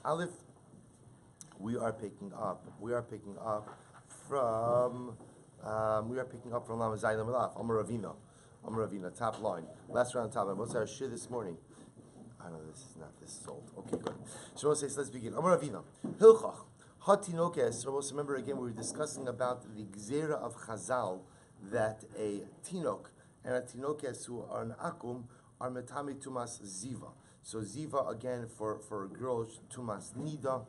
Aleph, we are picking up from Lama Zayin Alaf. Amar Ravina, top line. Last round, top line. What's our shir this morning? I know this is not this old. Okay, good. So let's begin. Amar Ravina, Hilchach, Hatinokes. Remember again, we were discussing about the Zara of Chazal, that a Tinok and a Tinokes who are an Akum are Metami Tumas Ziva. So Ziva again for a girl Tumas Nida.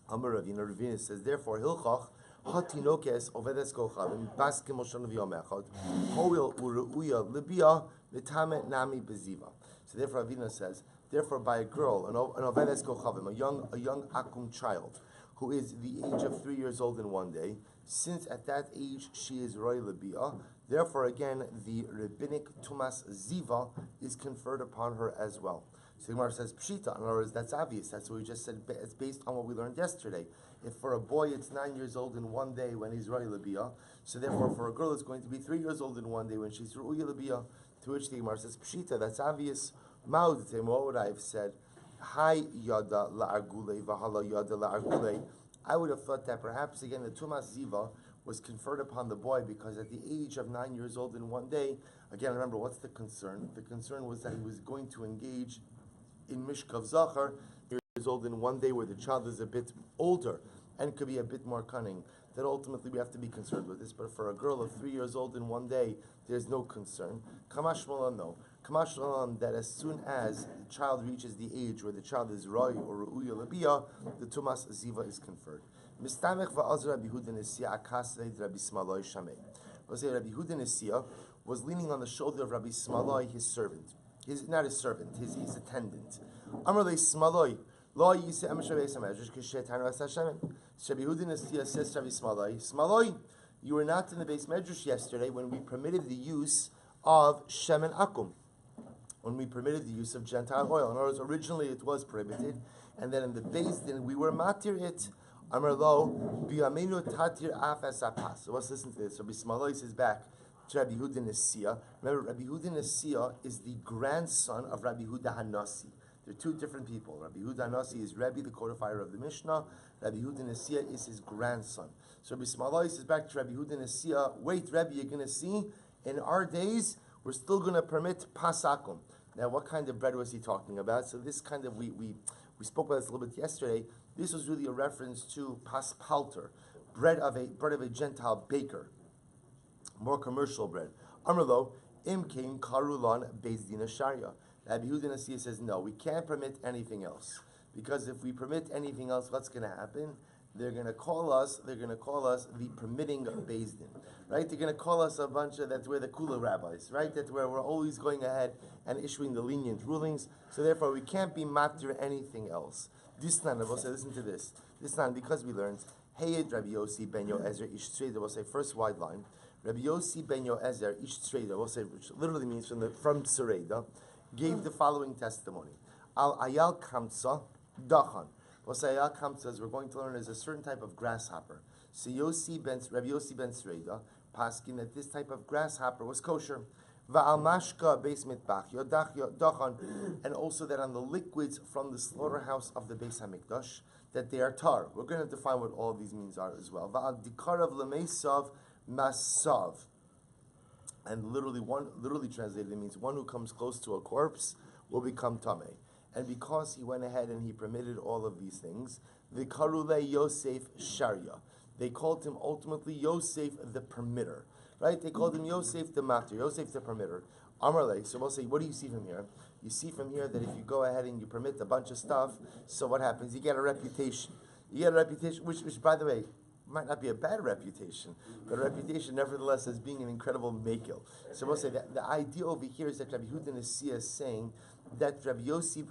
Amar Ravina says, therefore Hilchach Hatinokes Ovedes Kochavim Baskim Moshon V'Yom Echad Hoil Uruya Libya Metame Nami Beziva. So therefore Ravina says, therefore by a girl, an Ovedes Kochavim, a young Akum child, who is the age of 3 years old in one day, since at that age she is Roy Libya, therefore again the rabbinic Tumas Ziva is conferred upon her as well. So the Gemara says Pshita. In other words, that's obvious. That's what we just said. It's based on what we learned yesterday. If for a boy it's 9 years old in one day when he's Roy Libya, so therefore for a girl it's going to be 3 years old in one day when she's Roy Libya. To which the Gemara says Pshita. That's obvious. What would I have said? Hi yada la'argule v'hala yada la'argule. I would have thought that perhaps again the Tumas Ziva was conferred upon the boy because at the age of 9 years old in one day, again remember what's the concern? The concern was that he was going to engage in Mishkav Zachar, years old in one day where the child is a bit older and could be a bit more cunning. That ultimately we have to be concerned with this. But for a girl of 3 years old in one day, there's no concern. Kamash Malan, no. Kamash Malan, that as soon as the child reaches the age where the child is Roy or Ru'uya Labia, the Tumas Ziva is conferred. Mistamech va'az Rabbi Huda Nesiya akasei Rabbi Smaloi Shamei. Rabbi Huda Nesiya was leaning on the shoulder of Rabbi Smaloi, his servant. Not his servant, his attendant. Amrle Smaloi, Lo Yise Amshavei Samedrash Kishetanu Asashem. Rabbi Huda Nesiya says to Rabbi Smaloi, you were not in the base medrash yesterday when we permitted the use of Shemen Akum. When we permitted the use of Gentile oil. In other words, originally it was prohibited, and then in the Beis Din we were matir it. Amar lo biyamenu tatir af asapas. So let's listen to this. Rabbi Smaloi says back to Rabbi Huda Nesiya. Remember, Rabbi Huda Nesiya is the grandson of Rabbi Huda Hanasi. They're two different people. Rabbi Huda Hanasi is Rabbi, the codifier of the Mishnah. Rabbi Huda Nesiya is his grandson. So Rabbi Smaloi says back to Rabbi Huda Nesiya, wait, Rabbi, you're going to see, in our days, we're still going to permit pasakum. Now, what kind of bread was he talking about? So this kind of, we spoke about this a little bit yesterday. This was really a reference to paspalter, bread of a Gentile baker, more commercial bread. Amrlo, imkein karulan beis din sharia. Rabbi Huda Nesiya says, no, we can't permit anything else. Because if we permit anything else, what's going to happen? They're going to call us the permitting beis din, right? They're going to call us a bunch of, that we're the kula rabbis, right? That we're always going ahead and issuing the lenient rulings. So therefore, we can't be matter anything else. This time, I will say, listen to this. This time, because we learned, Heyed Rabbi Yossi ben Yoezer ish tzreida, we'll say first wide line. Rabbi Yossi ben Yoezer ish tzreida, we'll say, which literally means from Tzreida, gave the following testimony. Al ayal kamsa dachan. We'll say ayal kamsa, as we're going to learn, is a certain type of grasshopper. So Rabbi Yossi ben Tzreida, paskin that this type of grasshopper was kosher. Va'al mashka beis mitbach dachan, and also that on the liquids from the slaughterhouse of the Beis Hamikdash, that they are tar. We're going to define what all of these means are as well. Va'al dikarav lemeisav masav, and literally translated, it means one who comes close to a corpse will become tameh. And because he went ahead and he permitted all of these things, the karule Yosef Sharia, they called him ultimately Yosef the permitter. Right? They called him Yosef the matir, Yosef the permitter. Amarle, so we'll say, what do you see from here? You see from here that if you go ahead and you permit a bunch of stuff, so what happens? You get a reputation. You get a reputation, which by the way, might not be a bad reputation, but a reputation nevertheless as being an incredible makil. So we'll say that the idea over here is that Rabbi Huda Nesiya is saying that Yossi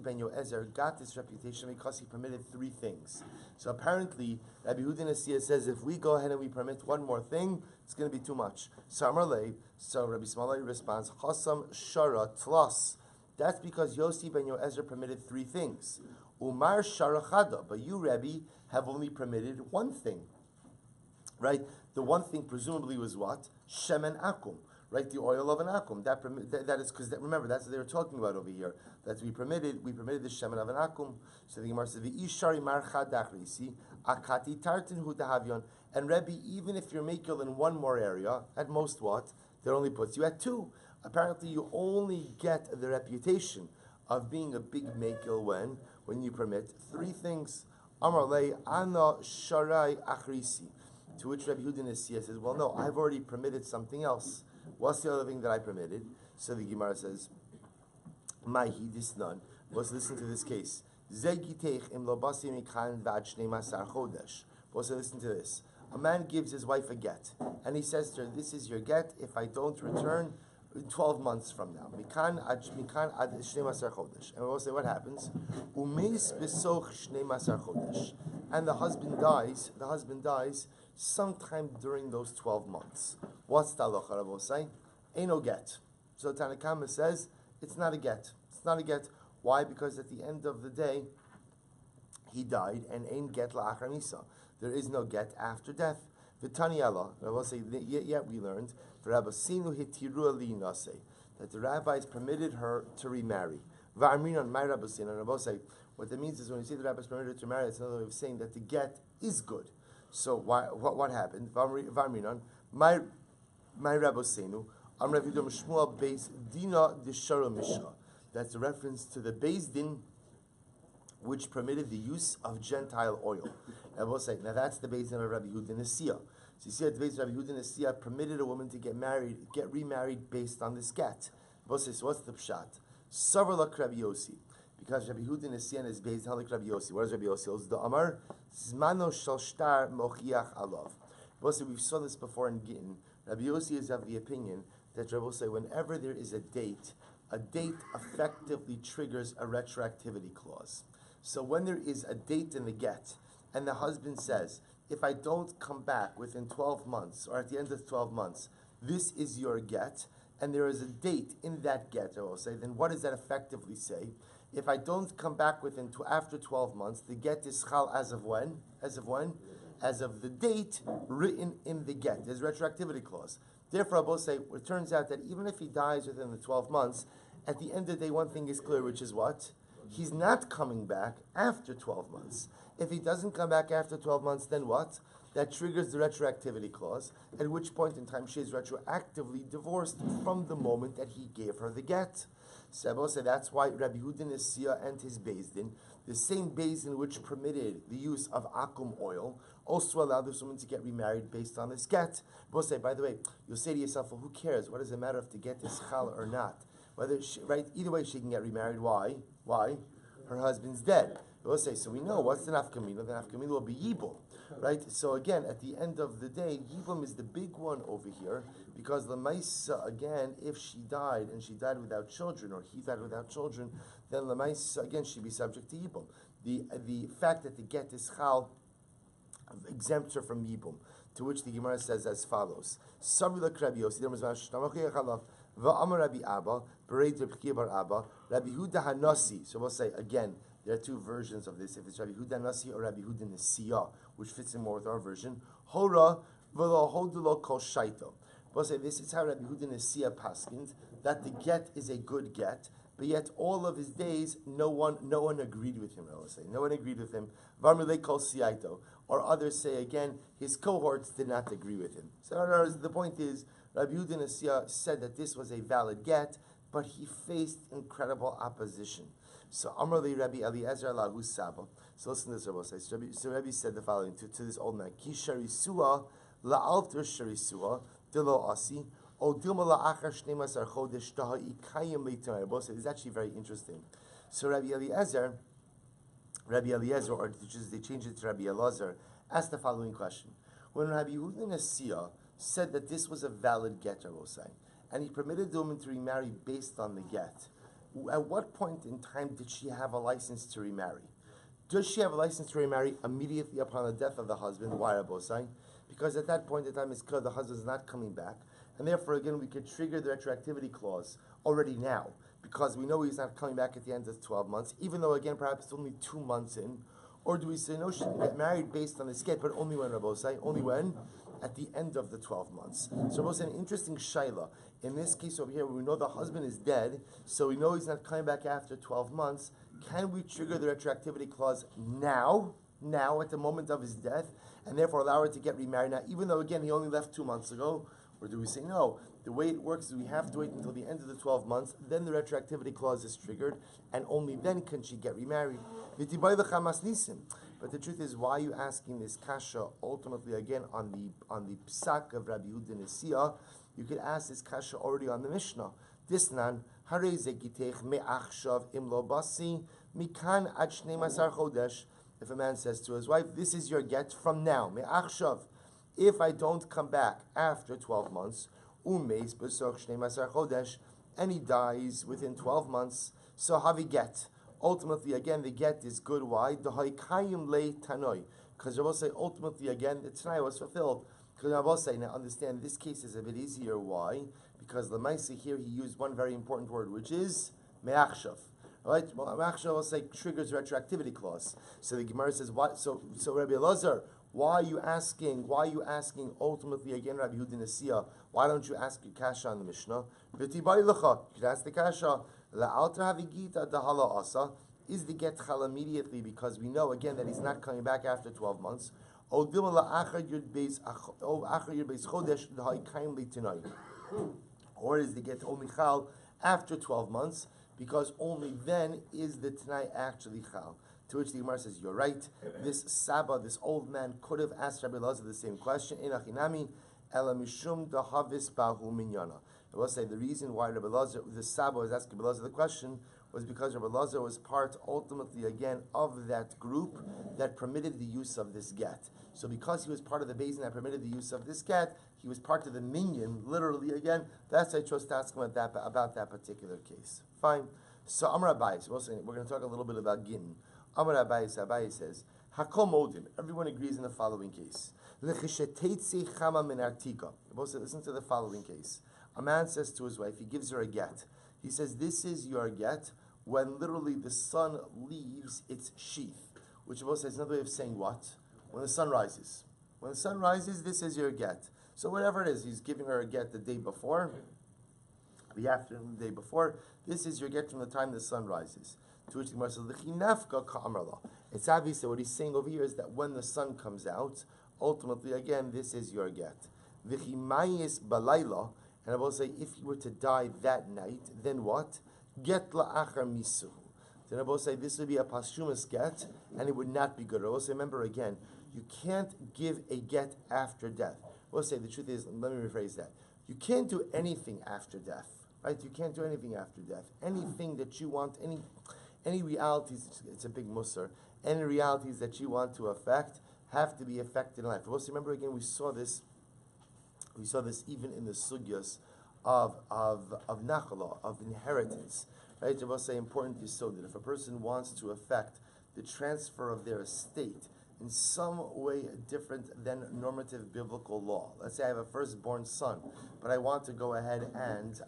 ben Yoezer got this reputation because he permitted three things. So apparently, Rabbi Huda Nesiya says if we go ahead and we permit one more thing, it's going to be too much. So Rabbi Smaloi responds, Chasam Shara Tlas. That's because Yossi ben Yoezer permitted three things. Umar Shara Chada, but you, Rabbi, have only permitted one thing. Right? The one thing presumably was what? Shemen Akum. right? The oil of an akum. That is because remember that's what they were talking about over here. That we permitted the shemen of an akum. So the Gemara says the ishari marcha dachrisi akati tartin hu dahavyon. And Rebbe, even if you're makel in one more area, at most what that only puts you at two. Apparently, you only get the reputation of being a big makel when you permit three things. Amarle ana sharai achrisi. To which Rabbi Yehuda Nesiya says, well, no, I've already permitted something else. What's the other thing that I permitted? So the Gemara says, Maihi disnan. Let's listen to this case. Zegiteich im lo basi mikhan vad shnei masar chodesh. Let's listen to this. A man gives his wife a get, and he says to her, this is your get if I don't return 12 months from now. Mikan ad shnei masar chodesh. And we'll say, what happens? Umeis besoch shnei masar chodesh. And the husband dies sometime during those 12 months. What's the halacha, Rabbi say? Ain't no get. So Tanakama says, it's not a get. It's not a get. Why? Because at the end of the day, he died, and ain't get la'achar misa. There is no get after death. V'tani Allah, Rabbi say, yet we learned, Rabbi Sinu hitirua li nase, that the rabbis permitted her to remarry. V'amrinan, my Rabbi Sinu, and Rabbi say, what that means is when you say the rabbis permitted her to marry, it's another way of saying that the get is good. So what happened? V'amrinan, my Rabbi Sinu, Rabbi Shmuel Beis Dina Dishara Mishra. That's a reference to the Beis Din, which permitted the use of Gentile oil. And we'll say, now that's the Beis Din of Rabbi Yehuda Nesiya. So you see, at the Beis Din of Rabbi Yehuda Nesiya permitted a woman to get remarried based on this get. We'll say, so what's the pshat? Savar Rabbi Yossi. Because Rabbi Yehuda Nesiya is based on Rabbi Yossi. What is Rabbi Yossi? The Amar Zmano Shal Shtar Mochiach Alav. We'll say, we saw this before in Gittin. Rabbi Yossi is of the opinion that Rabbi will say, whenever there is a date effectively triggers a retroactivity clause. So when there is a date in the get, and the husband says, if I don't come back within 12 months, or at the end of 12 months, this is your get, and there is a date in that get, I will say, then what does that effectively say? If I don't come back after 12 months, the get is chal as of when? As of when? As of the date written in the get. There's retroactivity clause. Therefore, I will say, it turns out that even if he dies within the 12 months, at the end of the day, one thing is clear, which is what? He's not coming back after 12 months. If he doesn't come back after 12 months, then what? That triggers the retroactivity clause, at which point in time she is retroactively divorced from the moment that he gave her the get. So I will say that's why Rabbi Yehuda Nesiya and his Beis Din, the same Beis Din which permitted the use of akum oil, also allowed this woman to get remarried based on this get. We'll say, by the way, you'll say to yourself, well, who cares? What does it matter if the get is chal or not? Whether she, right, either way she can get remarried. Why? Her husband's dead. We'll say, so we know what's the nafkamina. The nafkamina will be yibum, right? So again, at the end of the day, yibum is the big one over here because lemaisa, again, if she died and she died without children or he died without children, then lemaisa again she'd be subject to yibum. The fact that the get is chal exempts her from yibum. To which the Gemara says as follows: Sabila Krabiyos, there was Va'amar Rabbi Abba, Bereit Rabbi Bar Abba, Rabbi Huda Hanasi. So we'll say again, there are two versions of this. If it's Rabbi Huda Hanasi or Rabbi Huda Nesiya, which fits in more with our version. Hora v'lo hodulo kol shaito. We'll say this is how Rabbi Huda Nesiya paskins that the get is a good get, but yet all of his days no one agreed with him. I will say no one agreed with him. Varmile kol siaito. Or others say again, his cohorts did not agree with him. So in other words, the point is, Rabbi Yehuda Nesiya said that this was a valid get, but he faced incredible opposition. So Amrli Rabbi Eliezer Lahu Saba. So listen to this, Rabbi says. So Rabbi said the following to this old man: Ki sharisua la'alter sharisua dilo asi o dilma la'achar shnemasar chodesh taha ikayim leitamar. Rabbi said it's actually very interesting. So Rabbi Eliezer, or they changed it to Rabbi Elazar, asked the following question: when Rabbi Yehuda Nesiya said that this was a valid get, I will say, and he permitted the woman to remarry based on the get, at what point in time did she have a license to remarry? Does she have a license to remarry immediately upon the death of the husband? Why, Rabbi say? Because at that point in time, it's clear the husband is not coming back, and therefore, again, we could trigger the retroactivity clause already now, because we know he's not coming back at the end of 12 months, even though, again, perhaps it's only 2 months in. Or do we say, no, she can get married based on this get, but only when, Rabbi say? Only when? at the end of the 12 months. So it was an interesting shaila. In this case over here, we know the husband is dead, so we know he's not coming back after 12 months. Can we trigger the retroactivity clause now at the moment of his death, and therefore allow her to get remarried now, even though, again, he only left 2 months ago? Or do we say, no, the way it works is we have to wait until the end of the 12 months, then the retroactivity clause is triggered, and only then can she get remarried. But the truth is, why are you asking this kasha ultimately again on the psak of Rabbi Yehuda Nesiah? You could ask this kasha already on the Mishnah. Disnan, harei zekitech me'achshav im lo basi mikan ad shnei masar chodesh. If a man says to his wife, this is your get from now, me'achshav, if I don't come back after 12 months, umeis b'soch shnei masar chodesh, and he dies within 12 months, so havi get. Ultimately, again, the get is good. Why? D'haikayim le tanoi. Because Rabbi say, ultimately, again, the tanoi was fulfilled. Because Rabbi say, now understand, this case is a bit easier. Why? Because the Maisi here, he used one very important word, which is me'achshav. Right? Well, me'achshav will say triggers retroactivity clause. So the Gemara says, what? So Rabbi Elazar, why are you asking ultimately again, Rabbi Yehuda Nesiah? Why don't you ask your kasha on the Mishnah? You could ask the kasha. Is the get chal immediately because we know again that he's not coming back after 12 months? Or is the get only chal after 12 months because only then is the tanai actually chal? To which the Gemara says, you're right. This Saba, this old man, could have asked Rabbi Elazar the same question. Enachinami ela mishum dahavis bahu minyana. I will say the reason why Rabbi Elazar, the Saba was asking Rabbi Elazar the question was because Rabbi Elazar was part, ultimately again, of that group that permitted the use of this get. So because he was part of the basin that permitted the use of this get, he was part of the minyan, literally again. That's why I chose to ask him about that particular case. Fine. So Amar Abayis, we're going to talk a little bit about gin. Amar Abayis says, Hakol Modin, everyone agrees in the following case. Listen to the following case. A man says to his wife, he gives her a get. He says, this is your get when literally the sun leaves its sheath. Which of us is another way of saying what? When the sun rises. When the sun rises, this is your get. So whatever it is, he's giving her a get the day before, the afternoon, the day before. This is your get from the time the sun rises. To which the Gemara says, it's obvious that what he's saying over here is that when the sun comes out, ultimately, again, this is your get. V'chimayis balayla, and I will say, if he were to die that night, then what? Get la'achar misuhu. Then I will say, this would be a posthumous get, and it would not be good. I will say, remember again, you can't give a get after death. I will say, the truth is, let me rephrase that. You can't do anything after death, right? You can't do anything after death. Anything that you want, any realities, it's a big musar, any realities that you want to affect have to be affected in life. I will say, remember again, we saw this even in the sugyas of nachala, of inheritance. Right? I will say important is so that if a person wants to affect the transfer of their estate in some way different than normative biblical law. Let's say I have a firstborn son, but I want to go ahead and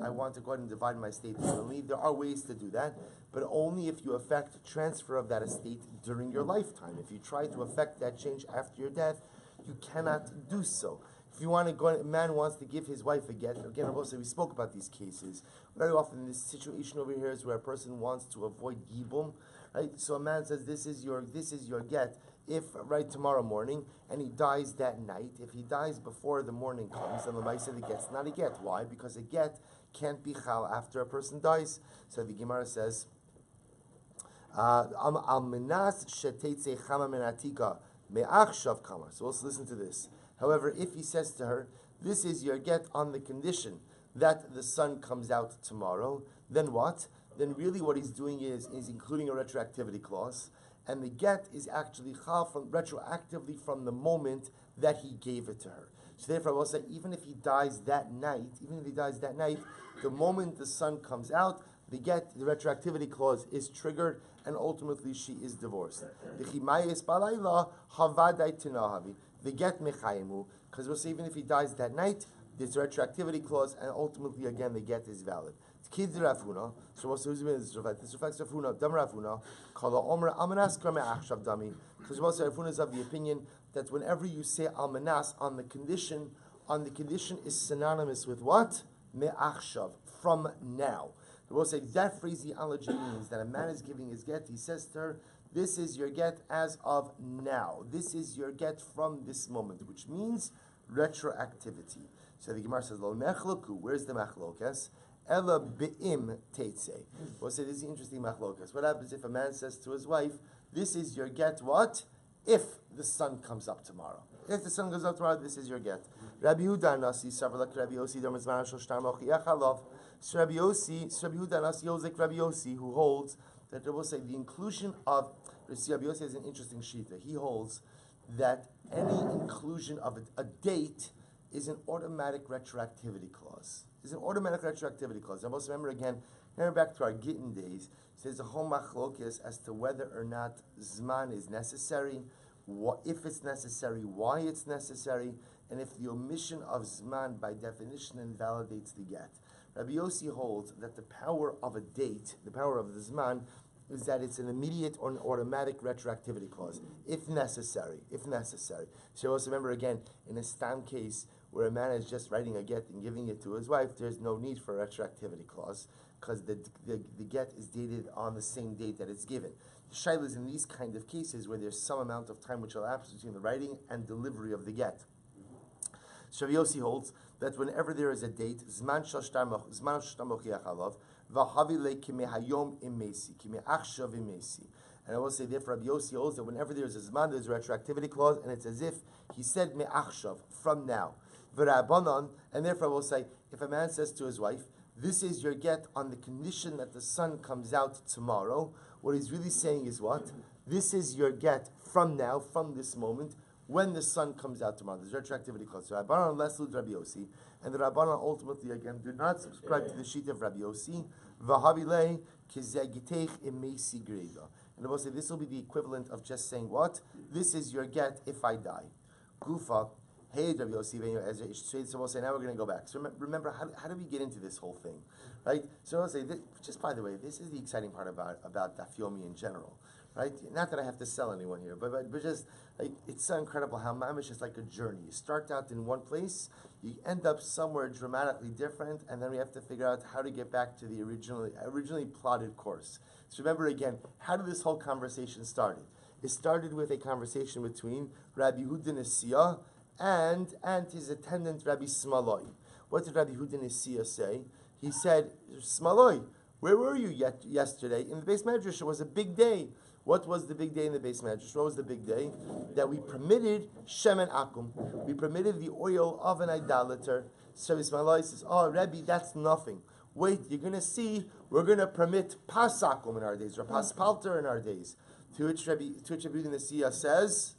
divide my estate evenly. There are ways to do that, but only if you affect transfer of that estate during your lifetime. If you try to affect that change after your death, you cannot do so. If you want to go, a man wants to give his wife a get. Again, we spoke about these cases. Very often, this situation over here is where a person wants to avoid yibum, right? So a man says, "This is your get." If right tomorrow morning, and he dies that night, if he dies before the morning comes, then the Maisa the get's not a get. Why? Because a get can't be chal after a person dies. So the Gemara says, "Al minas sheteitze chama menatika me'achshav kama." So let's listen to this. However, if he says to her, this is your get on the condition that the sun comes out tomorrow, then what? Then really what he's doing is including a retroactivity clause, and the get is actually chal retroactively from the moment that he gave it to her. So therefore I will say, even if he dies that night, the moment the sun comes out, the retroactivity clause is triggered, and ultimately she is divorced. The get mechayimu, because we'll say even if he dies that night, there's a retroactivity clause, and ultimately again the get is valid. Kid Rafuna, so what's this reflects Rafuna, Dam Rafuna, Kala Omer Amanaskar Me'achshav Dami, because also Rafuna is of the opinion that whenever you say almanas on the condition is synonymous with what? Me'achshav, from now. The Rebbe say that phraseology means that a man is giving his get. He says to her, "This is your get as of now. This is your get from this moment," which means retroactivity. So the Gemara says, "Lo mechloku." Where's the machlokas? Ela be'im teitze. We'll say this is interesting machlokas. What happens if a man says to his wife, "This is your get"? What? If the sun comes up tomorrow. If the sun goes up tomorrow, this is your get. Rabbi Yehuda Nasi Savarlak Rabbi Yossi Dermazman Shoshtar Mochiach Halav. So Rabbi Yehuda Nasi holds like Rabbi Yossi, who holds that they will say the inclusion of Rabbi Yossi is an interesting shita. He holds that any inclusion of a date is an automatic retroactivity clause. Is an automatic retroactivity clause. I must remember again. Remember back to our Gittin days. There's a whole machlokes as to whether or not zman is necessary, if it's necessary, why it's necessary, and if the omission of zman by definition invalidates the get. Rabbi Yossi holds that the power of a date, the power of the zman, is that it's an immediate or an automatic retroactivity clause, if necessary. So also remember again, in a stam case where a man is just writing a get and giving it to his wife, there's no need for a retroactivity clause, because the get is dated on the same date that it's given. The shaila is in these kind of cases where there's some amount of time which elapses between the writing and delivery of the get. Rabbi Yossi holds that whenever there is a date, zman shashtar mochiach alav, v'havi le kimehayom imesi, kimeachshav imesi. And I will say, therefore, Rabbi Yossi holds that whenever there is a zman, there's a retroactivity clause, and it's as if he said me'achshav, from now. V'rabbanon, and therefore I will say, if a man says to his wife, "This is your get on the condition that the sun comes out tomorrow," what he's really saying is what? This is your get from now, from this moment, when the sun comes out tomorrow. There's retroactivity clause. So Rabbanan lesud Rabbi Yossi, and the Rabbanan ultimately again do not subscribe to the sheet of Rabbi Yossi. V'havilei kizegiteich imesi greda. And I will say this will be the equivalent of just saying what? This is your get if I die. Gufa. Hey, Rabbi Yossi, so we'll say now we're going to go back. So remember, how do we get into this whole thing, right? So I'll say, just by the way, this is the exciting part about Daf Yomi in general, right? Not that I have to sell anyone here, but just like it's so incredible how mamish is like a journey. You start out in one place, you end up somewhere dramatically different, and then we have to figure out how to get back to the originally plotted course. So remember again, how did this whole conversation start? It started with a conversation between Rabbi Yehuda Nesiah and his attendant Rabbi Smaloi. What did Rabbi Yehuda Nesiah say? He said, "Smaloi, where were you yesterday? In the Beis Medrash, it was a big day." What was the big day in the Beis Medrash? What was the big day? That we permitted shemen akum. We permitted the oil of an idolater. So Rabbi Smaloi says, "Oh, Rabbi, that's nothing. Wait, you're going to see, we're going to permit pas akum in our days, or pas palter in our days." To which Rabbi Yehuda Nesiah says,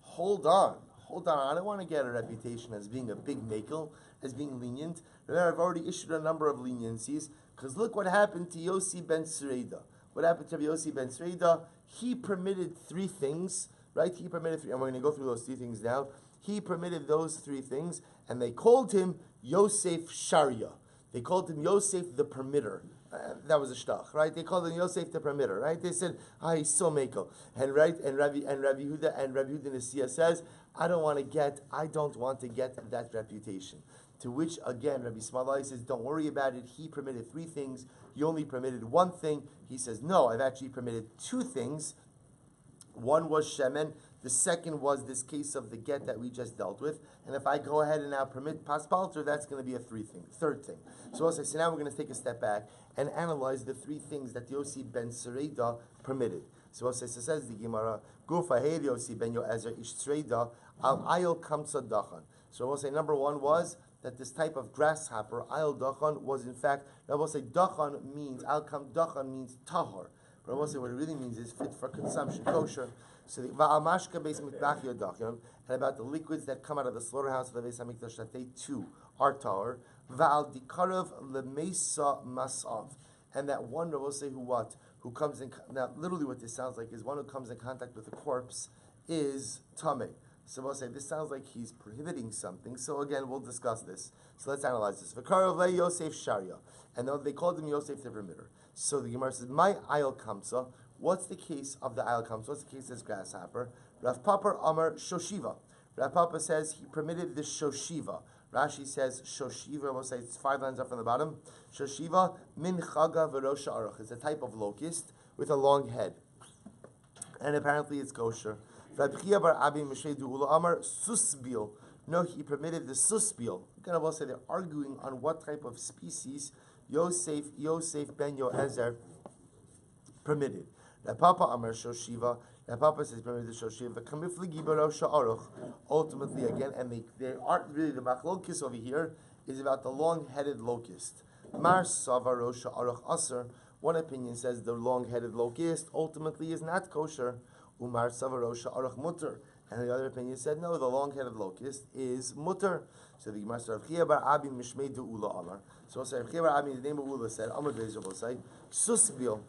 Hold on, I don't want to get a reputation as being a big makel, as being lenient. Remember, I've already issued a number of leniencies, because look what happened to Yossi ben Sreida. What happened to Yossi ben Sreida? He permitted three things, right? He permitted three, and we're going to go through those three things now. He permitted those three things, and they called him Yosef Sharia. They called him Yosef the Permitter. That was a shtach, right? They called him Yosef the Permitter, right? They said, he's so makel. And Rabbi Yehuda Nesiah says, I don't want to get that reputation. To which, again, Rabbi Smalai says, don't worry about it. He permitted three things. He only permitted one thing. He says, no, I've actually permitted two things. One was shemen. The second was this case of the get that we just dealt with. And if I go ahead and now permit paspalter, that's going to be a third thing. So also, so now we're going to take a step back and analyze the three things that Yossi ben Sereida permitted. So also, so says the Gemara, Gufa hey Yossi ben Yoezer ish Sereida al ayil kamsa dachan. So we'll say number one was that this type of grasshopper, ayil dachan, was in fact, I will say dachan means, al kam dachan means tahor. But I will say what it really means is fit for consumption, kosher. So the va'amashka beis mikdach yodachyon, and about the liquids that come out of the slaughterhouse of the Beis Hamikdash, that they too are tahor. Va'al dikarav lemesa masav, and that one, I will say who comes in, now literally what this sounds like is one who comes in contact with a corpse is tameh. So we'll say this sounds like he's prohibiting something. So again, we'll discuss this. So let's analyze this. V'karav le Yosef Sharia, and they called him Yosef the Permitter. So the Gemara says, "My ayil kamsa." What's the case of the ayil kamsa? What's the case of this grasshopper? Rav Papa Amar Shoshiva. Rav Papa says he permitted the Shoshiva. Rashi says Shoshiva, we'll say it's 5 lines up from the bottom. Shoshiva min chaga v'rosha aruch. It's a type of locust with a long head. And apparently it's kosher. Rabbi Chia bar Abi Mishnei Du'ula Amar Susbil. No, he permitted the Susbil. Again, we'll say they're arguing on what type of species Yosef ben Yoezer permitted. Rav Papa Amar Shoshiva. Rav Papa says permitted the Shoshiva. Kamifligi v'rosha aruch. Ultimately, again, and they aren't really the machlokis over here is about the long-headed locust. Mar Sava Rosha Aruch Aser. One opinion says the long-headed locust ultimately is not kosher. Umar Sava Rosha Aruch Mutter. And the other opinion said no, the long-headed locust is mutter. So the Gemara said Rav Chia bar Abi Mishmei Du'ula Amar. So Rav Chia bar Abi, the name of Ula said Amar Bezer will say Susbil.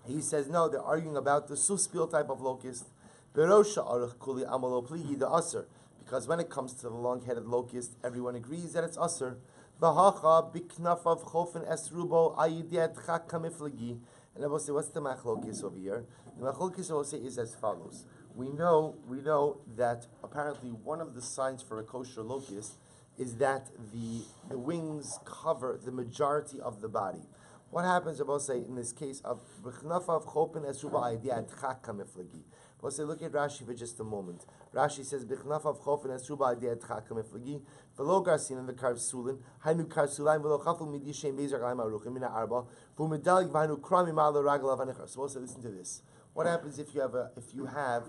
He says no, they're arguing about the Susbil type of locust. Berosha Aruch Kuli Amalo Pligi the Aser. Because when it comes to the long-headed locust, everyone agrees that it's Aser. V'hacha biknafav chofen esrubo ayidet chakamiflagi. And I will say, what's the machlokis over here? The machlokis I will say is as follows. We know that apparently one of the signs for a kosher locust is that the wings cover the majority of the body. What happens, I will say, in this case of biknafav chofen esrubo ayidet chakamiflagi? We'll say, look at Rashi for just a moment. Rashi says, "Bichnaf chofen esruba idei tchakam eflagi v'lo garsin in the karsulin hainu karsulayim v'lo chaful midishem bezer gaim aruchim mina arba v'umedalig v'hainu krami ma'al raglav anichar." So we'll say, listen to this. What happens if you have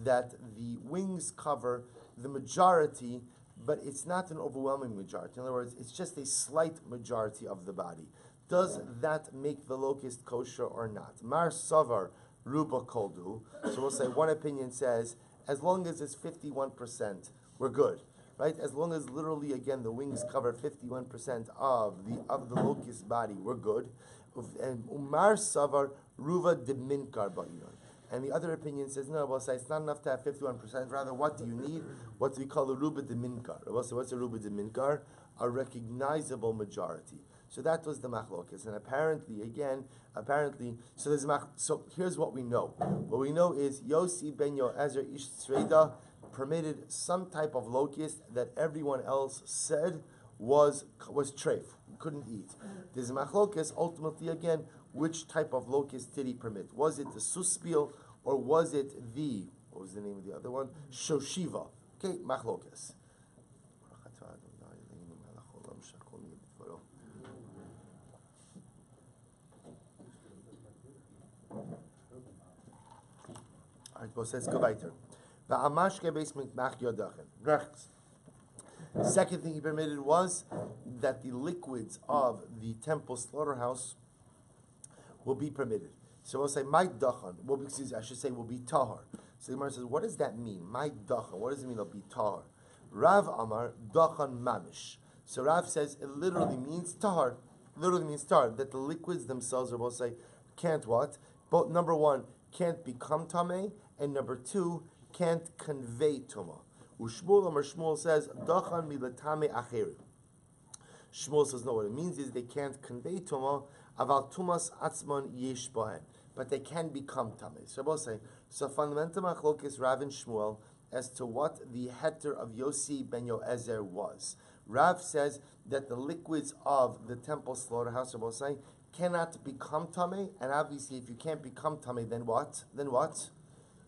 that the wings cover the majority, but it's not an overwhelming majority? In other words, it's just a slight majority of the body. Does that make the locust kosher or not? Mar savar Ruba Koldu. So we'll say one opinion says, as long as it's 51%, we're good. Right? As long as literally again the wings cover 51% of the locust body, we're good. And Umar Savar Ruva de Minkar Ba'inon. And the other opinion says, no, we'll say it's not enough to have 51%, rather what do you need? What do we call a Ruba de Minkar? We'll say what's a Ruba de Minkar? A recognizable majority. So that was the machlokes, and apparently, so here's what we know. What we know is Yossi ben Yoezer ish Tzreida permitted some type of locust that everyone else said was treif, couldn't eat. There's machlokes ultimately again, which type of locust did he permit? Was it the suspil or was it what was the name of the other one? Shoshiva. Okay, machlokes. Let's go weiter. Second thing he permitted was that the liquids of the temple slaughterhouse will be permitted. So we'll say, my dachan, I should say, will be tahar. So the Gemara says, what does that mean? My dachan, what does it mean it'll be tahar? Rav Amar, dachan mamish. So Rav says, it literally means tahar. That the liquids themselves, or we'll say, can't what? But number one, can't become tameh, and number two, can't convey tumah. Shmuel says, Dachan milatame acheri. Shmuel says, no, what it means is they can't convey tumah, aval tumas atzman yesh bohen, but they can become tameh. So we'll say, so fundamental machlokes Rav and Shmuel as to what the heter of Yossi ben Yoezer was. Rav says that the liquids of the temple slaughterhouse, we'll say, cannot become tameh, and obviously if you can't become tameh, then what?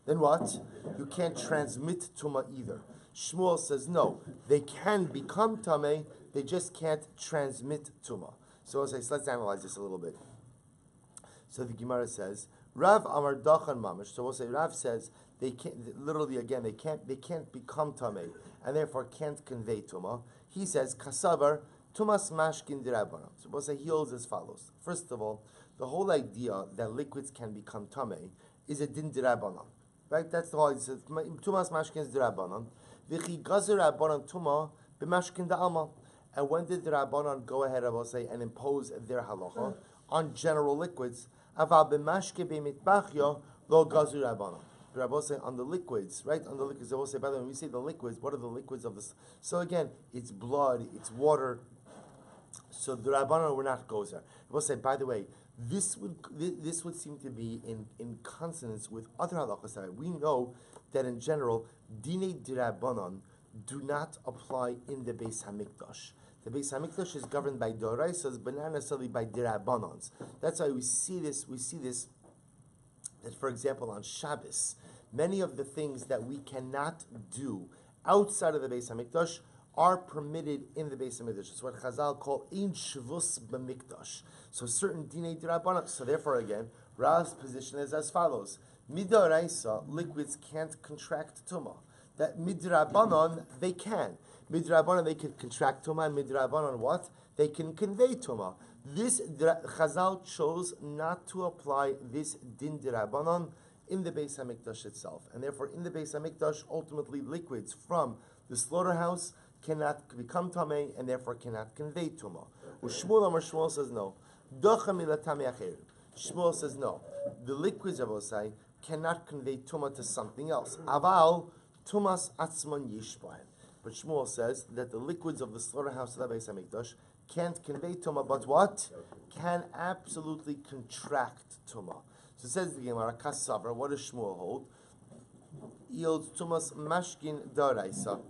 You can't transmit tumah either. Shmuel says no, they can become tameh, they just can't transmit tumah. So let's analyze this a little bit. So the Gemara says, Rav Amar Dachan Mamish. So we'll say Rav says they can't, literally again, they can't become tameh, and therefore can't convey tumah. He says Kasavar Tumas Mashkin Dirabanan. So we'll say he holds as follows. First of all, the whole idea that liquids can become tameh is a din dirabanan. Right? That's the whole idea. He says Tumas Mashkin Dirabanan. V'chi gazer Rabbanan Tuma b'Mashkin Da'alma. And when did the Rabbanan go ahead, I will say, and impose their halacha on general liquids? Aval b'Mashke b'Mitbachya lo gazer Rabbanan. The Rabbi will say on the liquids, right? On the liquids, they will say, by the way, when we say the liquids, what are the liquids of this? So again, it's blood, it's water. So the Rabbanan were not gozer. We'll say, by the way, This would seem to be in consonance with other halachas. We know that in general, dinei dirabanan do not apply in the Beis Hamikdash. The Beis Hamikdash is governed by doraisas, but not necessarily by dirabanans. That's why we see this. That, for example, on Shabbos, many of the things that we cannot do outside of the Beis Hamikdash are permitted in the Beis Hamikdash. It's what Chazal call ein shvus b'mikdash. So certain dinei dirabanan. So therefore, again, Rav's position is as follows: midoraisa, liquids can't contract tumah. That midrabanan they can. Midrabanan they can contract tumah, and midrabanan what? They can convey tumah. This Chazal chose not to apply this din dirabanan in the Beis Hamikdash itself, and therefore in the Beis Hamikdash, ultimately liquids from the slaughterhouse cannot become tamei, and therefore cannot convey tumah. Shmuel says no. Shmuel says no. The liquids of Osai cannot convey tumah to something else. Aval tumas atzman yishbain. But Shmuel says that the liquids of the slaughterhouse of the Beis Hamikdash can't convey tumah, but what? Can absolutely contract tumah. So it says the Gemara, Kasavra, what does Shmuel hold? He holds tumas mashkin daraisa.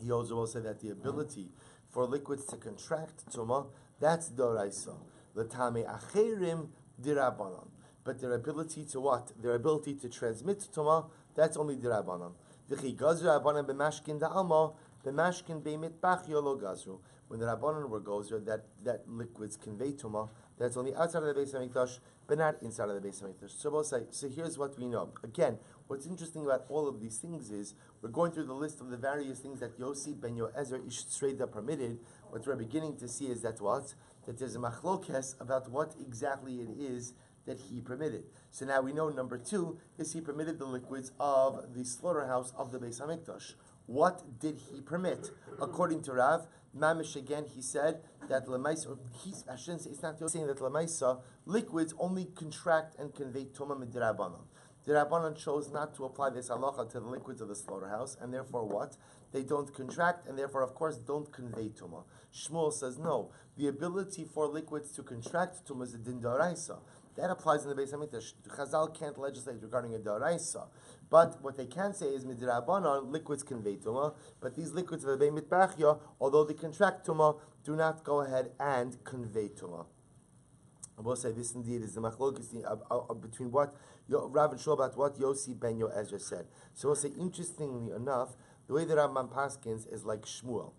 He also will say that the ability for liquids to contract tumah, that's daraisa. L'tamei acherim dirabanan. But their ability to what? Their ability to transmit tumah, that's only dirabanan. V'chi gazra abanan b'mashkin da'alma, b'mashkin b'mitbach yolo gazru. When the Rabbanan were gozer, that liquids convey tumah, that's only outside of the Beis Hamikdash, but not inside of the Beis Hamikdash. So here's what we know. Again, what's interesting about all of these things is we're going through the list of the various things that Yossi ben Yoezer Ish Tzreida permitted. What we're beginning to see is that what? That there's a machlokes about what exactly it is that he permitted. So now we know number 2 is he permitted the liquids of the slaughterhouse of the Beis Hamikdash. What did he permit? According to Rav, Mamish again, he said that Lamaisa, he's not saying that Lamaisa, liquids only contract and convey Tumah Midrabanan. The Rabbanan chose not to apply this halacha to the liquids of the slaughterhouse, and therefore what? They don't contract, and therefore, of course, don't convey Tumah. Shmuel says no. The ability for liquids to contract Tumah is a din d'oraisa. That applies in the Beis Hamikdash. Chazal can't legislate regarding a d'oraisa. But what they can say is midrabanan, liquids convey tumah, but these liquids of the Beit Mitbachya, although they contract tumah, do not go ahead and convey tumah. I will say this indeed is the machlokes between what Rav and Shmuel about what Yossi ben Yoezer said. So we'll say, interestingly enough, the way that Rambam Paskins is like Shmuel.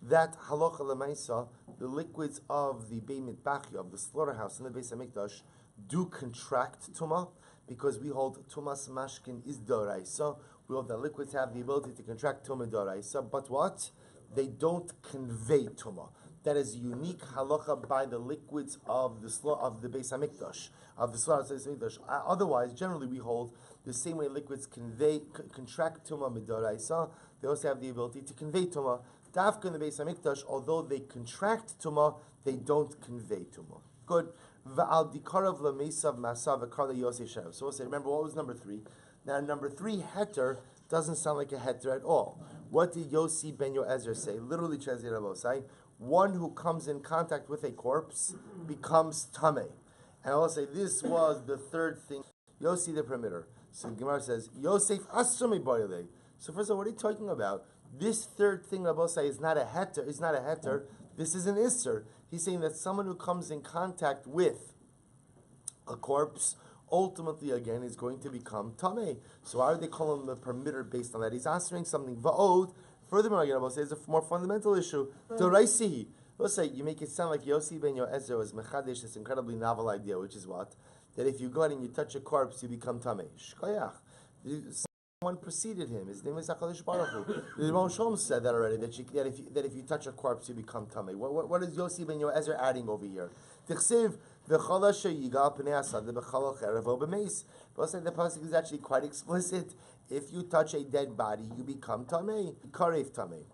That halacha lemaisa, the liquids of the Beit Mitbachya, of the slaughterhouse in the Beis Hamikdash, do contract tumah, because we hold tumas mashkin is doraisa. We hold that liquids have the ability to contract tumah doraisa, but what? They don't convey tumah. That is unique halacha by the liquids of the Beis Hamikdash, of the slaughter of the Beis Hamikdash. Otherwise, generally we hold the same way liquids contract tumah midoraisa. They also have the ability to convey tumah. Dafka in the Beis Hamikdash, although they contract tumah, they don't convey tumah. Good. So we'll say, remember, what was number 3? Now, number 3, heter, doesn't sound like a heter at all. What did Yossi ben Yoezer say? Literally translated, say, one who comes in contact with a corpse becomes tameh. And I will say, this was the 3rd thing. Yossi the permitter. So Gemara says, Yosef asumi boyle. So first of all, what are you talking about? This 3rd thing, I will say, is not a heter. This is an isser. He's saying that someone who comes in contact with a corpse, ultimately, again, is going to become tameh. So why would they call him the permitter based on that? He's answering something. Va'od. Furthermore, again, I will say, it's a more fundamental issue. Doraisihi. Let's say, you make it sound like Yossi ben Yoezer was mechadesh, this incredibly novel idea, which is what? That if you go out and you touch a corpse, you become tameh. Shkoyach. Someone preceded him. His name is HaKadosh Baruch Hu. The Rosh Hashanah said that already. That if you touch a corpse, you become tamei. What is Yossi ben Yoezer adding over here? Tichsiv v'chala sheyigal pnei asad b'chala cherev b'meis. But the pasuk is actually quite explicit. If you touch a dead body, you become tamei. Karev tamei.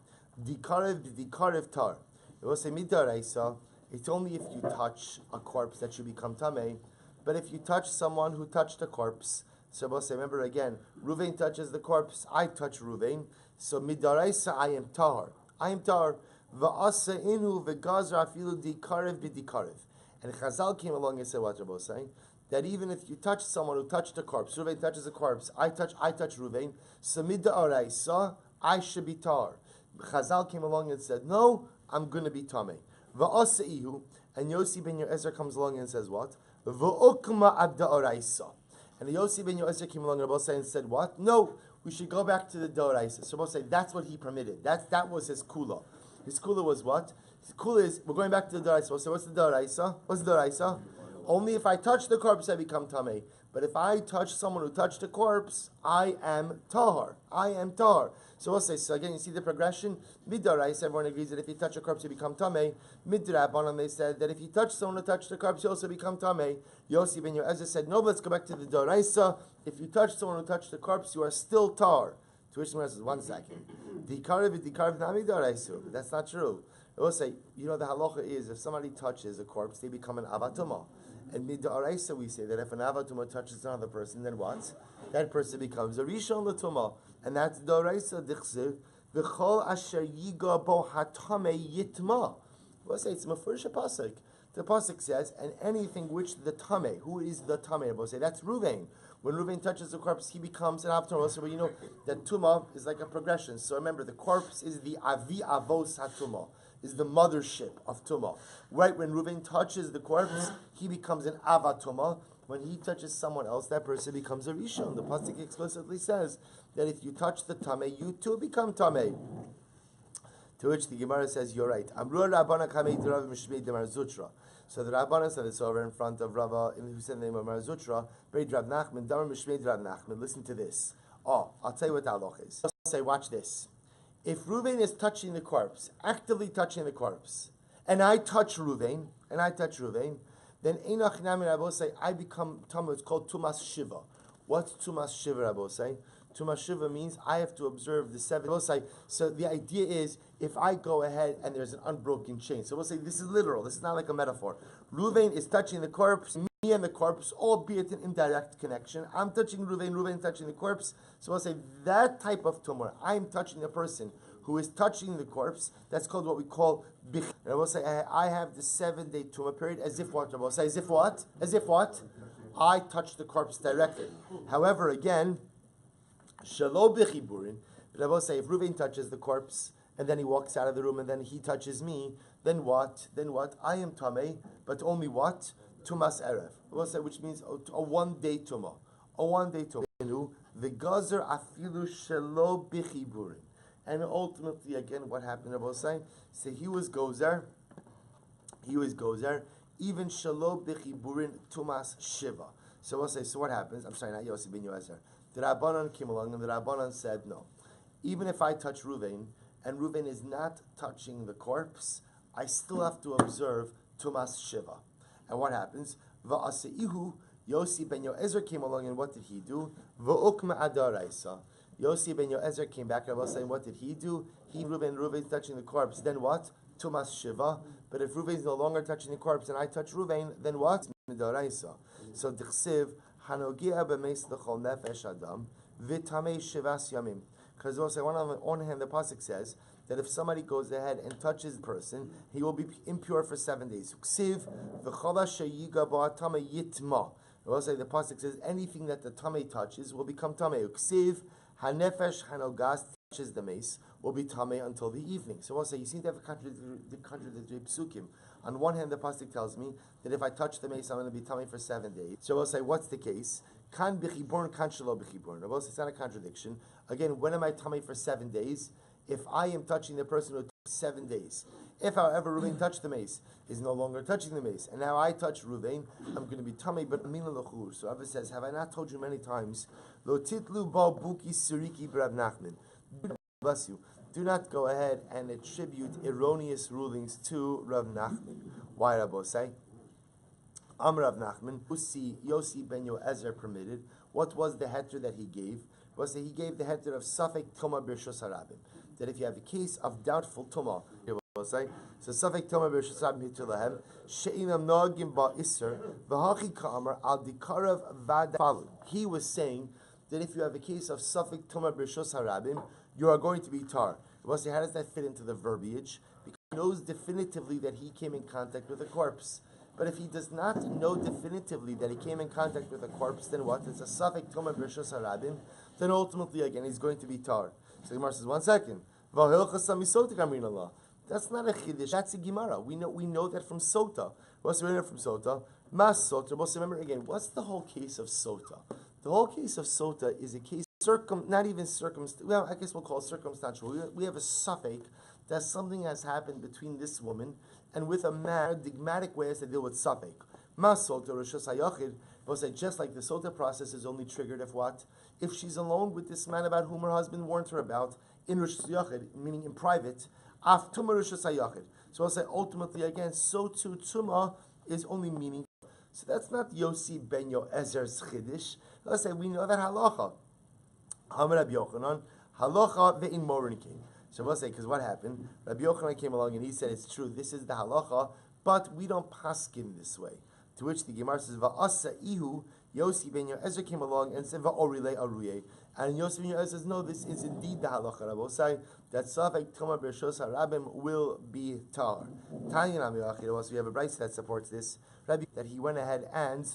Dikarev tar. It will say midaraisa. It's only if you touch a corpse that you become tamei. But if you touch someone who touched a corpse, so we'll say, remember again, Ruvain touches the corpse, I touch Ruvain. So midaraisa, I am tahar. Va'asa inu v'gazra afilu dikarev b'dikarev. And Chazal came along and said what Rabbi was saying, that even if you touch someone who touched a corpse, Ruvain touches a corpse, I touch Ruvain, Samid Araisa, I should be tar. Chazal came along and said, no, I'm going to be tamei. Va'aseihu, and Yossi ben Yoezer comes along and says what? Va'okma ad da'araisa. And Yossi ben Yoezer came along and Rabbi and said what? No, we should go back to the da'araisa. So Rabbi say that's what he permitted. That was his kula. His kula was what? His kula is, we're going back to the da'araisa. So what's the da'araisa? What's the da'araisa? Only if I touch the corpse, I become tamei. But if I touch someone who touched a corpse, I am tahar. I am tahar. So we'll say, so again, you see the progression? Midarais, everyone agrees that if you touch a corpse, you become tamei. Midrabanan, they said that if you touch someone who touched a corpse, you also become tamei. Yossi ben Yoezer said, no, let's go back to the doraisa. If you touch someone who touched a corpse, you are still tar. To which one says, 1 second. That's not true. It will say, the halacha is, if somebody touches a corpse, they become an avatuma. And mid'araisa we say that if an avatuma touches another person, then what? That person becomes a rishon l'tuma. And that's d'araisa dichsiv, v'chol asher yiga bo hatame yitma. We'll say it's mefurish pasuk. The pasuk says, and anything which the tame, who is the tame? We'll say that's Ruvain. When Ruvain touches the corpse, he becomes an avatuma. So you know that tuma is like a progression. So remember, the corpse is the avi avos hatuma. Is the mothership of Tumah. Right when Reuven touches the corpse, he becomes an Avatuma. When he touches someone else, that person becomes a Rishon. The pasuk explicitly says that if you touch the Tameh, you too become Tameh. To which the Gemara says, you're right. Amru Rabbana Kamei Rav Mishmei de Mar Zutra. So the Rabbana said this over in front of Rava, who said the name of Mar Zutra, Beid Rav Nachman, Damar Mishmei Rav Nachman. Listen to this. I'll tell you what the halach is. I'll say, watch this. If Reuven is touching the corpse, actively touching the corpse, and I touch Reuven, then Einach Nami Rabbi say, I become Tamah. It's called Tumas Shiva. What's Tumas Shiva, Rabbi say? Tumas Shiva means I have to observe the 7. Rabbi say, so the idea is, if I go ahead and there's an unbroken chain. So we'll say, this is literal. This is not like a metaphor. Reuven is touching the corpse, me and the corpse, albeit an indirect connection. I'm touching Reuven touching the corpse. So we'll say, that type of tumor, I'm touching the person who is touching the corpse, that's called what we call bich. And I will say, I have the 7-day tumah period, as if what? I will say, as if what? As if what? I touch the corpse directly. However, again, shalo bichiburin, but I will say, if Reuven touches the corpse, and then he walks out of the room, and then he touches me, then what? Then what? I am tamei, but only what? Tumas erev. I will say, which means a 1-day tumah. A 1-day tumah. The gazer afilu shalo bichiburin. And ultimately, again, what happened? I was saying, so he was gozer, even shalo bichiburin tumas shiva. So we'll say, so what happens? I'm sorry, not Yossi ben Yoezer. The Rabbanan came along, and the Rabbanan said, no. Even if I touch Reuven, and Reuven is not touching the corpse, I still have to observe tumas shiva. And what happens? Va'aseihu, Yossi ben Yoezer came along, and what did he do? Va'ukma adaraisa. Yossi ben Yoezer came back and was saying, what did he do? Reuven's touching the corpse. Then what? Tumas Shiva. But if Reuven's no longer touching the corpse and I touch Reuven, then what? Midoraisa. So Dichsiv, Hanogia b'meis l'chol nefesh adam, v'tamei shivas yamim. Because also, on the one hand, the pasuk says that if somebody goes ahead and touches the person, he will be impure for 7 days. Ksiv, v'chola sheyiga ba'atame yitma. Also, the pasuk says anything that the tamei touches will become tamei. Ksiv, Hanefesh Hanogas touches the mace will be tamei until the evening. So we'll say you seem to have a contradictory psukim. On one hand, the pasuk tells me that if I touch the mace, I'm going to be tamei for 7 days. So we'll say, what's the case? Kan bichiborn, kan shelo bichiborn. We'll say it's not a contradiction. Again, when am I tamei for 7 days? If I am touching the person who took 7 days. If, however, Reuven touched the mace, is no longer touching the mace, and now I touch Reuven, I'm going to be tamei, but mina l'chur. So Abba says, have I not told you many times? Lo titlu ba buki suriki b'Rav Nachman. Bless you. Do not go ahead and attribute erroneous rulings to Rav Nachman. Why, Rabbi say? Rav Nachman, Yossi ben Yoezer permitted. What was the heter that he gave? Was that he gave the heter of Safek Tumah B'Rishos Harabim. That if you have a case of doubtful Tumah, so Safek Tumah B'Rishos Harabim Hitulahem, She'inam Nogim Ba'Isser, V'Hachi Ka'amar Al Dikarav Vada. He was saying that if you have a case of Safek Tumah B'Rishos Harabim, you are going to be tar. Well, see, how does that fit into the verbiage? Because he knows definitively that he came in contact with a corpse. But if he does not know definitively that he came in contact with a corpse, then what? It's a safek tuma b'rishus harabim. Then ultimately, again, he's going to be tar. So the Gemara says, 1 second. That's not a chiddush. That's a Gemara. We know that from Sota. What's the from Sota? Mas Sota. Remember again. What's the whole case of Sota? The whole case of Sota is a case not even circumstantial. Well, I guess we'll call it circumstantial. We have a suffix that something has happened between this woman and with a paradigmatic way as to deal with suffix. Mas Sota Rishus Hayachid. We'll say just like the Sota process is only triggered if what? If she's alone with this man about whom her husband warned her about in Rishus Hayachid, meaning in private. Af Tuma Rishus Hayachid. So I'll say ultimately again, so too Tuma is only meaning. So that's not Yossi ben Yoezer's Chiddush. Let's say we know that halacha. Hamar Rabbi Yochanan, halacha ve'in morinkin. So we'll say, because what happened? Rabbi Yochanan came along and he said, it's true, this is the halacha, but we don't paskin this way. To which the Gemara says, Va'asa ihu, Yossi ben Yoezer came along and said, Va'orile aruye. And Yossi ben Yoezer says, no, this is indeed the halacha. Rabbi say that Safek Tuma B'Rishos HaRabim will be tar. Tanya Nami Achir, we have a brayso that supports this. Rabbi, that he went ahead and,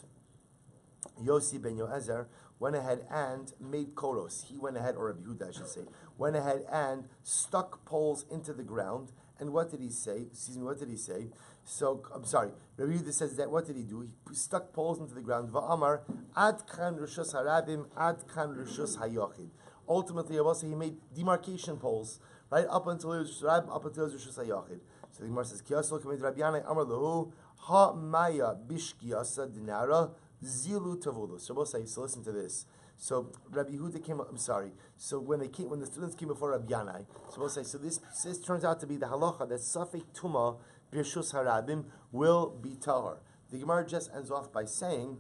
Yossi ben Yoezer went ahead and made koros. He went ahead, or Rabbi Huda, I should say, went ahead and stuck poles into the ground. And what did he say? Excuse me, what did he say? So, I'm sorry, Rabbi Huda says that, what did he do? He stuck poles into the ground. Va'amar, ad kan rishus harabim, ad kan rishus hayochid. Ultimately, I will say he made demarcation poles, right, up until it was Rishus up until it was Rishus hayochid. So the Gemara says, Kiyasol kamid Rabbi Yanai, Amar lahu, ha maya bishkiyasa dinara, zilu tavulu. So we'll say, so listen to this. So Rabbi Huda came. I'm sorry. So when the students came before Rabbi Yanai, so we'll say, so this turns out to be the halacha that safek tuma b'rishus harabim will be tahor. The Gemara just ends off by saying,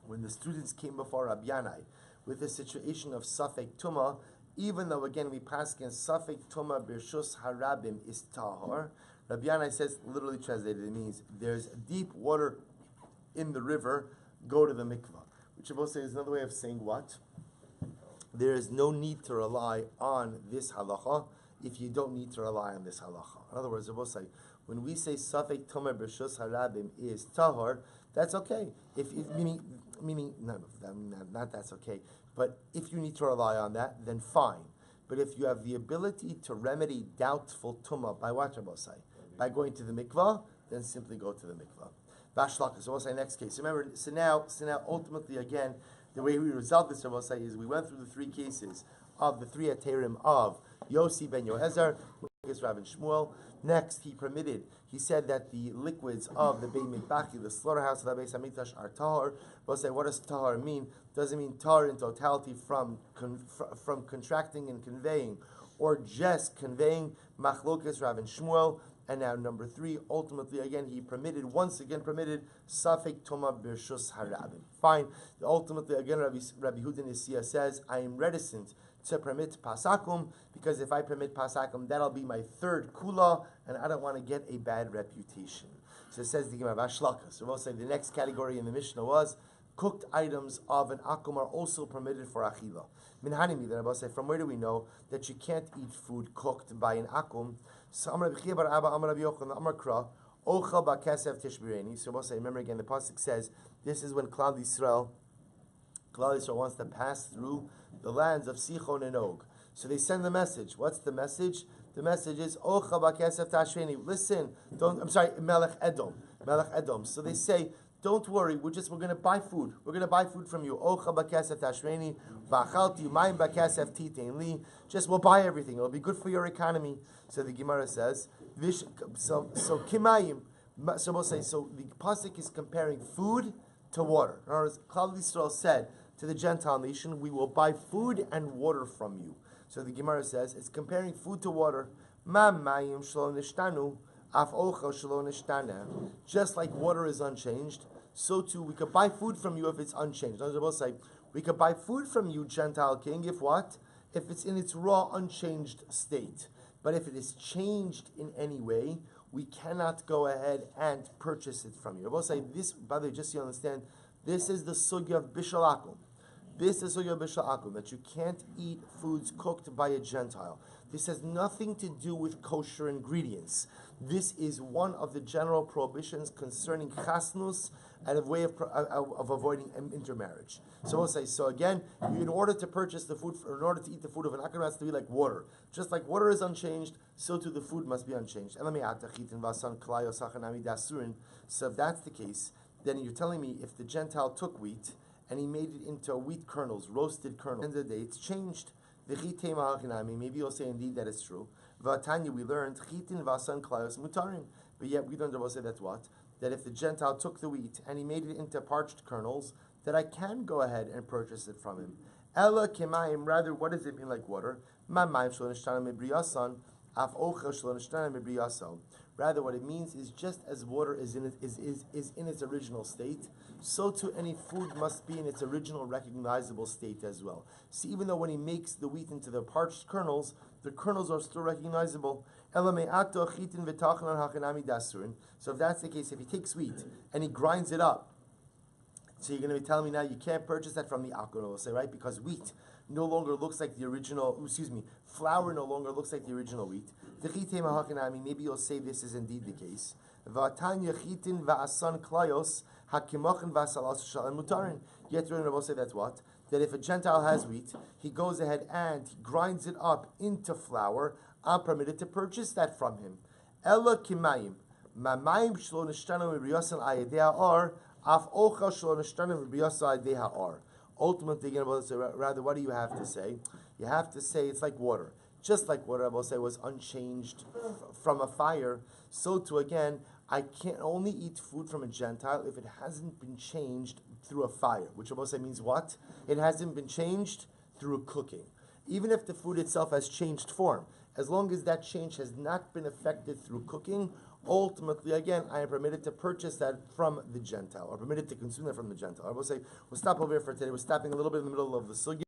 when the students came before Rabbi Yanai with the situation of safek tuma, even though again we pass against safek tuma b'rishus harabim is tahor, Rabbi Yanai says, literally translated, it means there's deep water in the river, go to the mikvah. Which I will say is another way of saying what? There is no need to rely on this halacha if you don't need to rely on this halacha. In other words, I will say, when we say safek tomer b'rishus harabim is tahor, that's okay. Meaning not that's okay. But if you need to rely on that, then fine. But if you have the ability to remedy doubtful tumah by what I will say, by going to the mikvah, then simply go to the mikvah. Vashlaka. So we'll say next case. Remember, so now ultimately again, the way we resolve this, I will say, is we went through the three cases of the three aterim of Yossi ben Yoezer, Rabbi Shmuel. Next, he said that the liquids of the Beit Mikbachi, the slaughterhouse of the Beis Hamikdash, are tahor. We'll say, what does tahor mean? Does it mean tahor in totality from contracting and conveying, or just conveying? Machlokas Rabbi Shmuel. And now number 3, ultimately again once again permitted safek toma b'rishus harabim. Fine. Ultimately again Rabbi Huda Nisiya says, I am reticent to permit pasakum, because if I permit pasakum, that'll be my third kula, and I don't want to get a bad reputation. So it says the Gemara Vashlaka. So we'll say the next category in the Mishnah was cooked items of an akum are also permitted for achila. Minhanimi, then I will say, from where do we know that you can't eat food cooked by an akum? So Amar Rabbi Chia bar Abba, Amar Rabbi Yochanan, Amar Kra, Ochel ba'kesef tishbireni. So we'll say, remember again, the pasuk says this is when Klal Yisrael wants to pass through the lands of Sichon and Og. So they send the message. What's the message? The message is Ochel ba'kesef tashveni. Listen, Melech Edom. So they say, don't worry, we're going to buy food. We're going to buy food from you. Ochel ba'kesef tashveni, v'achalti mayim ba'kesef titein li. Just we'll buy everything. It'll be good for your economy. So the Gemara says, so kimayim. So we'll say, so the pasuk is comparing food to water. In other words, Klal Yisrael said to the Gentile nation, we will buy food and water from you. So the Gemara says, it's comparing food to water. Ma mayim shelo nishtanu, af ochel shelo nishtana. Just like water is unchanged, so too we could buy food from you if it's unchanged. In other words, we'll say, we could buy food from you, Gentile king, if what? If it's in its raw, unchanged state. But if it is changed in any way, we cannot go ahead and purchase it from you. I will say this, by the way, just so you understand, this is the sugya of Bishal Akum. This is the sugya of Bishal Akum, that you can't eat foods cooked by a Gentile. This has nothing to do with kosher ingredients. This is one of the general prohibitions concerning chasnus and a way of avoiding intermarriage. So we'll say, so again, in order to purchase the food, in order to eat the food of an akar, it has to be like water. Just like water is unchanged, so too the food must be unchanged. So if that's the case, then you're telling me if the Gentile took wheat and he made it into wheat kernels, roasted kernels, at the end of the day it's changed. Maybe you'll say indeed that is true. Vatanya, we learned but yet we don't say that's what? That if the Gentile took the wheat and he made it into parched kernels, that I can go ahead and purchase it from him. Ella kemayim, rather, what does it mean like water? Rather, what it means is just as water is in its original state, so too any food must be in its original recognizable state as well. See, even though when he makes the wheat into the parched kernels, the kernels are still recognizable. So if that's the case, if he takes wheat and he grinds it up, so you're going to be telling me now you can't purchase that from the akar, we'll say, right? Because wheat no longer looks like the original, flour no longer looks like the original wheat. Maybe you'll say this is indeed the case. Yet we'll say that's what? That if a Gentile has wheat, he goes ahead and he grinds it up into flour, I'm permitted to purchase that from him. Ella kimayim. Mamayim shlo nishtanu mibriyasan ayedea ar. Ultimately, rather, what do you have to say? You have to say it's like water. Just like water, I will say, was unchanged from a fire, so too again, I can only eat food from a Gentile if it hasn't been changed through a fire, which I will say means what? It hasn't been changed through cooking. Even if the food itself has changed form, as long as that change has not been affected through cooking, ultimately, again, I am permitted to purchase that from the Gentile, or permitted to consume that from the Gentile. I will say, we'll stop over here for today. We're stopping a little bit in the middle of the sugya.